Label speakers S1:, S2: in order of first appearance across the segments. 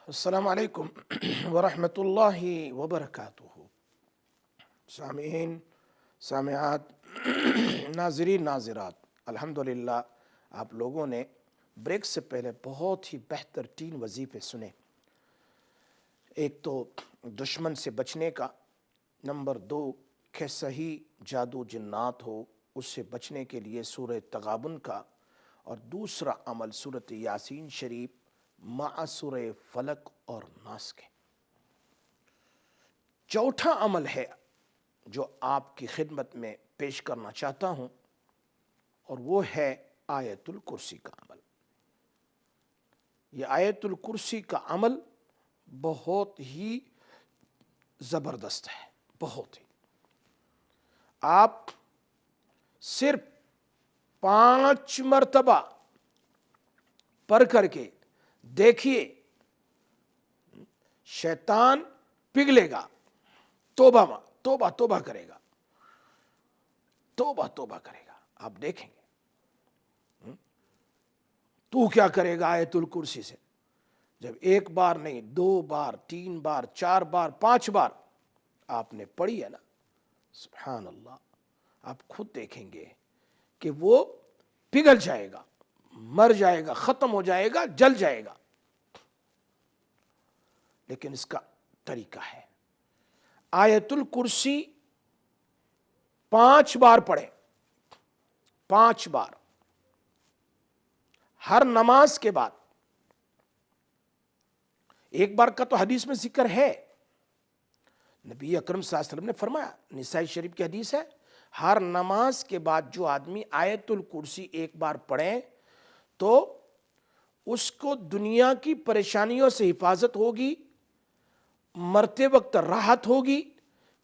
S1: السلام علیکم ورحمۃ اللہ وبرکاتہ۔ سامعین، سامعات، ناظرین، ناظرات، الحمدللہ آپ لوگوں نے بریک سے پہلے بہت ہی بہتر 3 وظیفے سنے۔ ایک تو دشمن سے بچنے کا، نمبر 2 کہ صحیح جادو جنات ہو اس سے بچنے کے لیے سورہ تغابن کا، اور دوسرا عمل سورۃ یاسین شریف مع سورہ فلق اور ناس کے۔ چوتھا عمل ہے جو آپ کی خدمت میں پیش کرنا چاہتا ہوں، اور وہ ہے آیت الکرسی کا عمل۔ یہ آیت الکرسی کا عمل بہت ہی زبردست ہے، بہت ہی۔ آپ صرف 5 مرتبہ پڑھ کر کے دیکھیے، شیطان پگھلے گا، توبہ کرے گا، توبہ کرے گا۔ آپ دیکھیں گے تو کیا کرے گا آیت الکرسی سے۔ جب 1 بار نہیں، 2 بار، 3 بار، 4 بار، 5 بار آپ نے پڑھی ہے نا، سبحان اللہ، آپ خود دیکھیں گے کہ وہ پگھل جائے گا، مر جائے گا، ختم ہو جائے گا، جل جائے گا۔ لیکن اس کا طریقہ ہے، آیت الکرسی 5 بار پڑھیں، 5 بار ہر نماز کے بعد۔ 1 بار کا تو حدیث میں ذکر ہے، نبی اکرم صلی اللہ علیہ وسلم نے فرمایا، نسائی شریف کی حدیث ہے، ہر نماز کے بعد جو آدمی آیت الکرسی 1 بار پڑھیں تو اس کو دنیا کی پریشانیوں سے حفاظت ہوگی، مرتے وقت راحت ہوگی،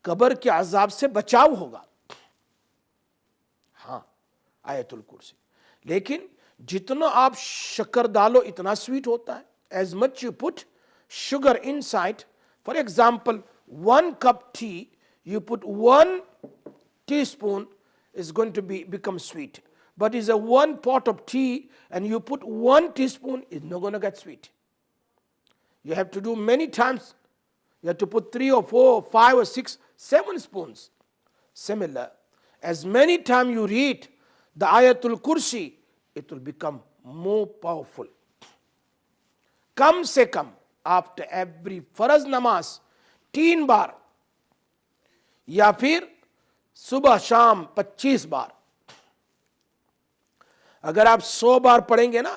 S1: قبر کے عذاب سے بچاؤ ہوگا۔ ہاں، آیت الکرسی۔ لیکن جتنا آپ شکر ڈالو اتنا سویٹ ہوتا ہے۔ As much you put sugar inside, for example, 1 cup tea, you put 1 teaspoon is going to become sweet. But is a 1 pot of tea and you put 1 teaspoon, it's not going to get sweet. You have to do many times. You have to put 3 or 4 or 5 or 6, 7 spoons. Similar, as many times you read the Ayatul Kursi, it will become more powerful. کم سے کم after every فرض نماز 3 بار، یا پھر صبح شام 25 بار۔ اگر آپ 100 بار پڑھیں گے نا،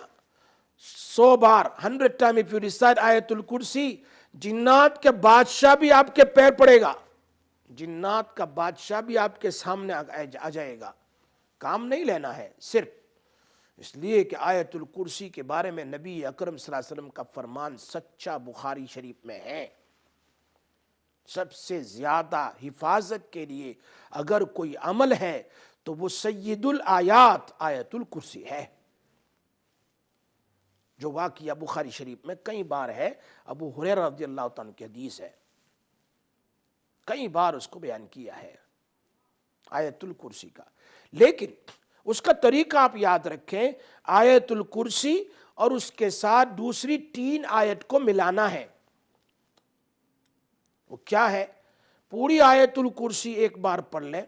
S1: 100 بار، 100 times if you recite آیت الکرسی، جنات کے بادشاہ بھی آپ کے پیر پڑے گا، جنات کا بادشاہ بھی آپ کے سامنے آ جائے گا۔ کام نہیں لینا ہے، صرف اس لیے کہ آیت الکرسی کے بارے میں نبی اکرم صلی اللہ علیہ وسلم کا فرمان سچا بخاری شریف میں ہے، سب سے زیادہ حفاظت کے لیے اگر کوئی عمل ہے تو وہ سید الآیات آیت الکرسی ہے، جو واقعہ بخاری شریف میں کئی بار ہے۔ ابو ہریرہ رضی اللہ تعالیٰ کی حدیث ہے، کئی بار اس کو بیان کیا ہے آیت الکرسی کا۔ لیکن اس کا طریقہ آپ یاد رکھیں، آیت الکرسی اور اس کے ساتھ دوسری 3 آیت کو ملانا ہے۔ وہ کیا ہے؟ پوری آیت الکرسی 1 بار پڑھ لیں،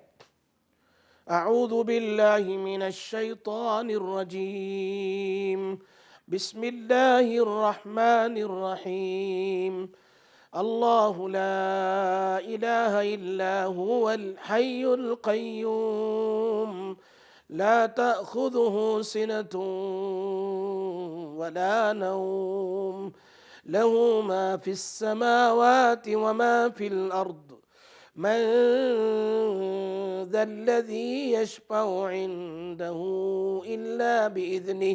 S1: اعوذ باللہ من الشیطان الرجیم، بسم اللہ الرحمن الرحیم، اللہ لا الہ الا هو الحی القیوم، لا تأخذه سنة ولا نوم، له ما في السماوات وما في الأرض، من ذا الذي يشفع عنده إلا بإذنه،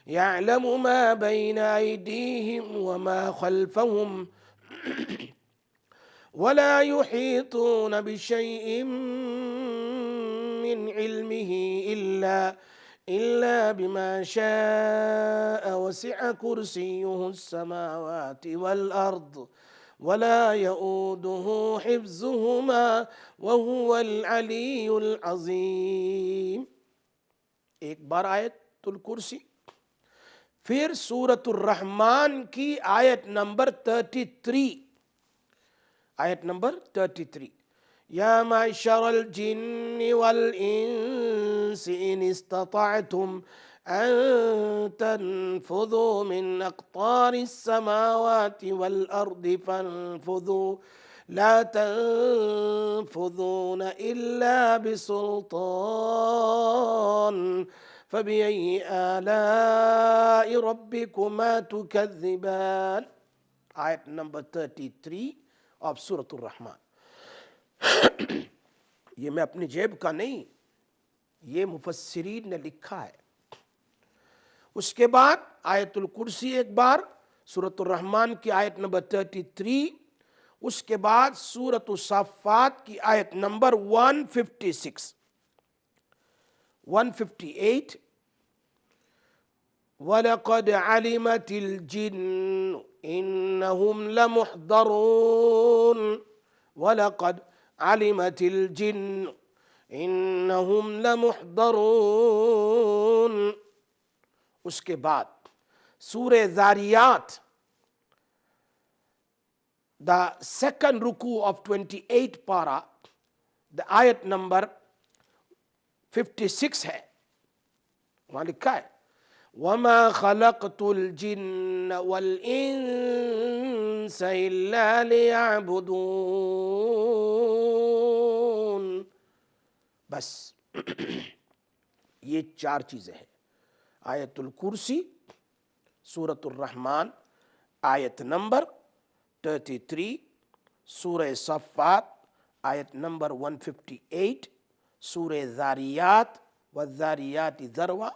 S1: يعلم ما بين أيديهم وما خلفهم، ولا يحيطون بشيء من علمه إلا بما شاء، وسع كرسيه السماوات والأرض ولا يؤوده حفظهما وهو العلي العظيم۔ 1 بار آیت الکرسی، پھر سورۃ الرحمن کی آیت نمبر 33، آیت نمبر 33، یا معشر الجن والانس ان استطعتم ان تنفذوا من اقطار السماوات والارض فانفذوا لا تنفذون الا بسلطان فبأي آلاء ربكما تكذبان. آیت نمبر 33 آف سورۃ الرحمن. یہ میں اپنی جیب کا نہیں، یہ مفسرین نے لکھا ہے. اس کے بعد آیت الکرسی ایک بار، سورۃ الرحمن کی آیت نمبر 33، اس کے بعد سورۃ الصافات کی آیت نمبر 156، 158، وَلَقَدْ عَلِمَتِ الْجِنُّ إِنَّهُمْ لَمُحْضَرُونَ، وَلَقَدْ عَلِمَتِ الْجِنُّ إِنَّهُمْ لَمُحْضَرُونَ. اس کے بعد سورہ ذاریات، the second ruku of 28 para، the آیت نمبر 56 ہے، وہاں لکھا ہے وَمَا خَلَقْتُ الْجِنَّ وَالْإِنسَ إِلَّا لِيَعْبُدُونَ. بس یہ چار چیزیں ہیں: آیت الکرسی، سورۃ الرحمن آیت نمبر 33، سورہ صفات آیت نمبر 158، سورہ ذاریات والذاریات ذروا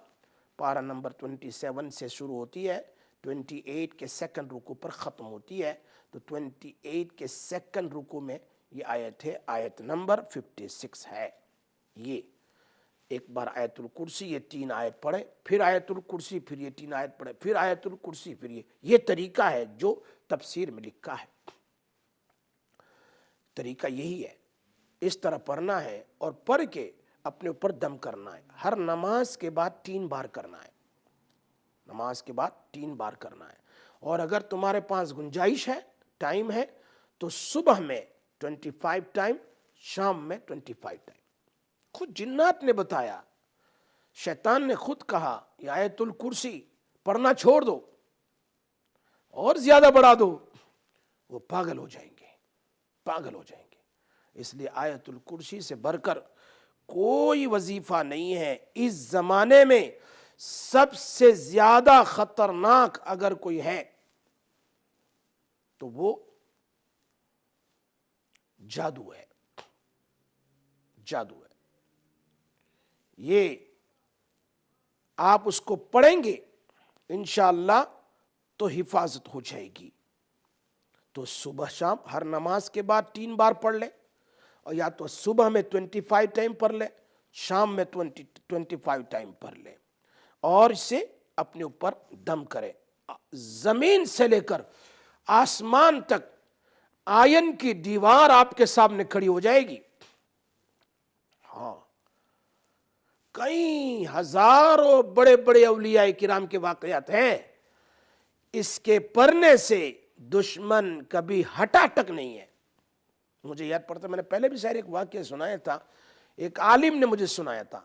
S1: پارہ نمبر 27 سے شروع ہوتی ہے، 28 کے سیکنڈ رکوع پر ختم ہوتی ہے. تو 28 کے سیکنڈ رکوع میں یہ آیت ہے، آیت نمبر 56 ہے. یہ ایک بار آیت الکرسی، یہ 3 آیت پڑھے، پھر آیت الکرسی، پھر یہ 3 آیت پڑھے، پھر آیت الکرسی، پھر یہ طریقہ ہے جو تفسیر میں لکھا ہے. طریقہ یہی ہے، اس طرح پڑھنا ہے اور پڑھ کے اپنے اوپر دم کرنا ہے. ہر نماز کے بعد 3 بار کرنا ہے، نماز کے بعد 3 بار کرنا ہے. اور اگر تمہارے پاس گنجائش ہے، ٹائم ہے، تو صبح میں 25 ٹائم، شام میں 25 ٹائم. خود جنات نے بتایا، شیطان نے خود کہا یہ آیت الکرسی پڑھنا چھوڑ دو اور زیادہ بڑھا دو، وہ پاگل ہو جائیں گے، پاگل ہو جائیں گے. اس لیے آیت الکرسی سے بڑھ کر کوئی وظیفہ نہیں ہے. اس زمانے میں سب سے زیادہ خطرناک اگر کوئی ہے تو وہ جادو ہے، جادو ہے. یہ آپ اس کو پڑھیں گے انشاءاللہ تو حفاظت ہو جائے گی. تو صبح شام ہر نماز کے بعد 3 بار پڑھ لیں، اور یا تو صبح میں 25 ٹائم پڑھ لیں، شام میں 25 ٹائم پڑھ لیں، اور اسے اپنے اوپر دم کریں. زمین سے لے کر آسمان تک آئین کی دیوار آپ کے سامنے کھڑی ہو جائے گی. ہاں، کئی ہزاروں بڑے بڑے اولیاء کرام کے واقعات ہیں. اس کے پڑھنے سے دشمن کبھی ہٹا تک نہیں ہے. مجھے یاد پڑتا، میں نے پہلے بھی شاید ایک واقعہ سنایا تھا، ایک عالم نے مجھے سنایا تھا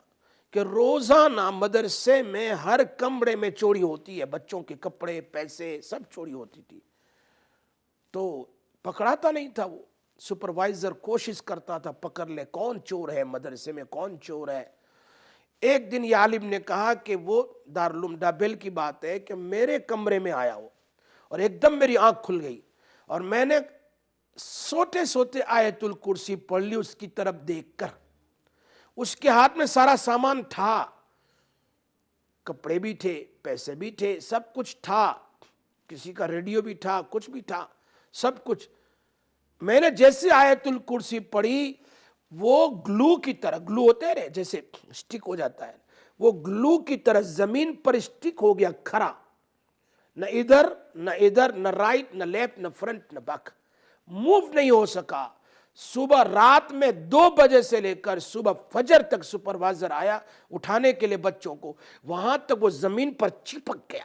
S1: کہ روزانہ مدرسے میں ہر کمرے میں چوری ہوتی ہے، بچوں کے کپڑے، پیسے، سب چوری ہوتی تھی. تو پکڑاتا نہیں تھا وہ، سپروائزر کوشش کرتا تھا پکڑ لے کون چور ہے مدرسے میں، کون چور ہے. ایک دن یہ عالم نے کہا کہ وہ دارالعلوم ڈابل کی بات ہے کہ میرے کمرے میں آیا ہو اور ایک دم میری آنکھ کھل گئی اور میں نے سوتے سوتے آیت الکرسی پڑھ لی اس کی طرف دیکھ کر. اس کے ہاتھ میں سارا سامان تھا، کپڑے بھی تھے، پیسے بھی تھے، سب کچھ تھا، کسی کا ریڈیو بھی تھا، کچھ بھی تھا، سب کچھ. میں نے جیسے آیت الکرسی پڑھی، وہ گلو کی طرح، گلو ہوتے رہے جیسے اسٹک ہو جاتا ہے، وہ گلو کی طرح زمین پر اسٹک ہو گیا کھڑا. نہ ادھر نہ ادھر، نہ رائٹ نہ لیفٹ، نہ فرنٹ نہ بیک، موو نہیں ہو سکا. صبح رات میں 2 بجے سے لے کر صبح فجر تک سپروائزر آیا اٹھانے کے لیے بچوں کو، وہاں تک وہ زمین پر چپک گیا.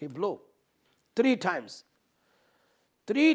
S1: He blow 3 times. 3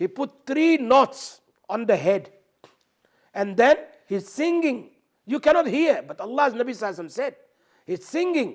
S1: he put 3 knots on the head and then he's singing. You cannot hear, but Allah's Nabi sallallahu alaihi wasallam said, he's singing,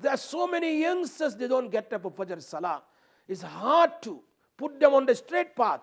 S1: there are so many youngsters, they don't get up for fajr salah. It's hard to put them on the straight path.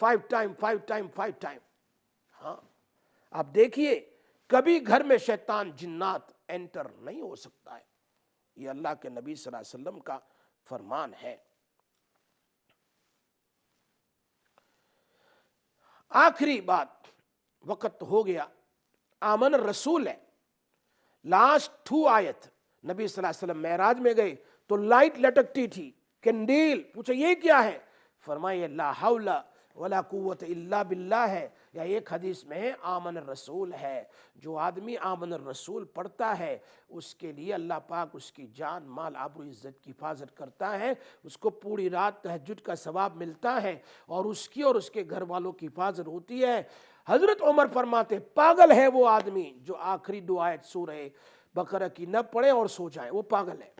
S1: 5 time. ہاں آپ دیکھیے کبھی گھر میں شیطان جنات inter نہیں ہو سکتا ہے. یہ اللہ کے نبی صلی اللہ علیہ وسلم کا فرمان ہے. آخری بات، وقت ہو گیا. آمن الرسول ہے، لاسٹ 2 آیت. نبی صلی اللہ علیہ وسلم معراج میں گئے تو لائٹ لٹکتی تھی، کینڈیل. پوچھا یہ کیا ہے؟ فرمائے لا حول ولا قوت الا باللہ ہے. یا ایک حدیث میں آمن الرسول ہے. جو آدمی آمن الرسول پڑھتا ہے اس کے لیے اللہ پاک اس کی جان مال آبرو عزت کی حفاظت کرتا ہے. اس کو پوری رات تہجد کا ثواب ملتا ہے اور اس کی اور اس کے گھر والوں کی حفاظت ہوتی ہے. حضرت عمر فرماتے پاگل ہے وہ آدمی جو آخری 2 آیت سورہ بقرہ کی نہ پڑھے اور سو جائے، وہ پاگل ہے.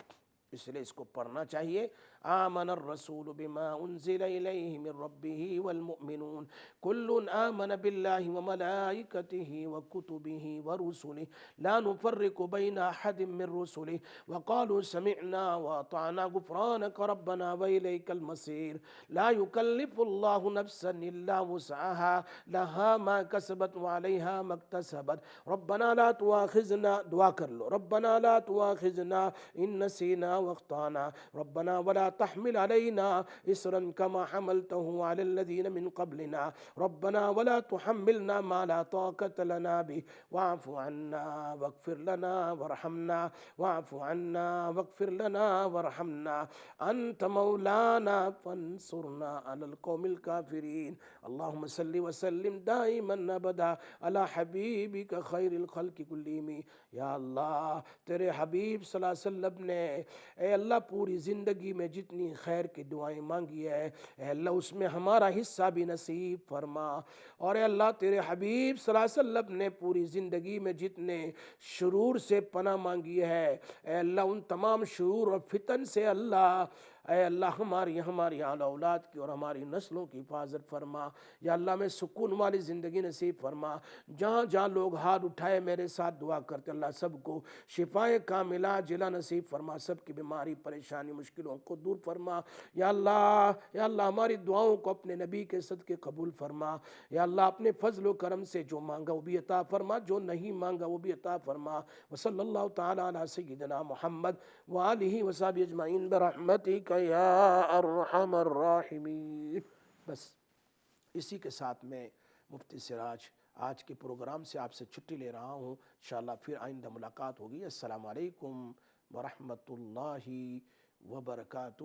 S1: اس لیے اس کو پڑھنا چاہیے. آمن الرسول بما انزل الیہ من ربہ والمؤمنون کل آمن باللہ وملائکتہ وکتبہ ورسلہ لا نفرق بین احد من رسلہ وقالوا سمعنا واطعنا غفرانک ربنا والیک المصیر. لا یکلف اللہ نفسا الا وسعها لها ما کسبت وعلیہا ما اکتسبت. ربنا لا تواخذنا، دعا کر لو، ربنا لا تواخذنا ان نسینا واخطانا ربنا ولا تحمل علينا إصرا كما حملته على الذين من قبلنا ربنا ولا تحملنا ما لا طاقة لنا به واعف عنا واغفر لنا وارحمنا واعف عنا واغفر لنا وارحمنا أنت مولانا فانصرنا على القوم الكافرين. اللهم صل وسلم دائما أبدا على حبيبك خير الخلق كلهم. یا اللہ تیرے حبیب صلی اللہ علیہ وسلم نے اے اللہ پوری زندگی میں جتنی خیر کی دعائیں مانگی ہے اے اللہ اس میں ہمارا حصہ بھی نصیب فرما. اور اے اللہ تیرے حبیب صلی اللہ علیہ وسلم نے پوری زندگی میں جتنے شرور سے پناہ مانگی ہے اے اللہ ان تمام شرور اور فتن سے اللہ اے اللہ ہماری آل اولاد کی اور ہماری نسلوں کی حفاظت فرما. یا اللہ میں سکون والی زندگی نصیب فرما. جہاں جہاں لوگ ہاتھ اٹھائے میرے ساتھ دعا کرتے اللہ سب کو شفائے کاملہ جلا نصیب فرما. سب کی بیماری پریشانی مشکلوں کو دور فرما. یا اللہ ہماری دعاؤں کو اپنے نبی کے صدقے قبول فرما. یا اللہ اپنے فضل و کرم سے جو مانگا وہ بھی عطا فرما، جو نہیں مانگا وہ بھی عطا فرما. وصلی اللہ تعالی علی سیدنا محمد وآلہ وصحبہ اجمعین برحمتک یا ارحم الراحمین. بس اسی کے ساتھ میں مفتی سراج آج کے پروگرام سے آپ سے چھٹی لے رہا ہوں. انشاءاللہ پھر آئندہ ملاقات ہوگی. السلام علیکم ورحمۃ اللہ وبرکاتہ.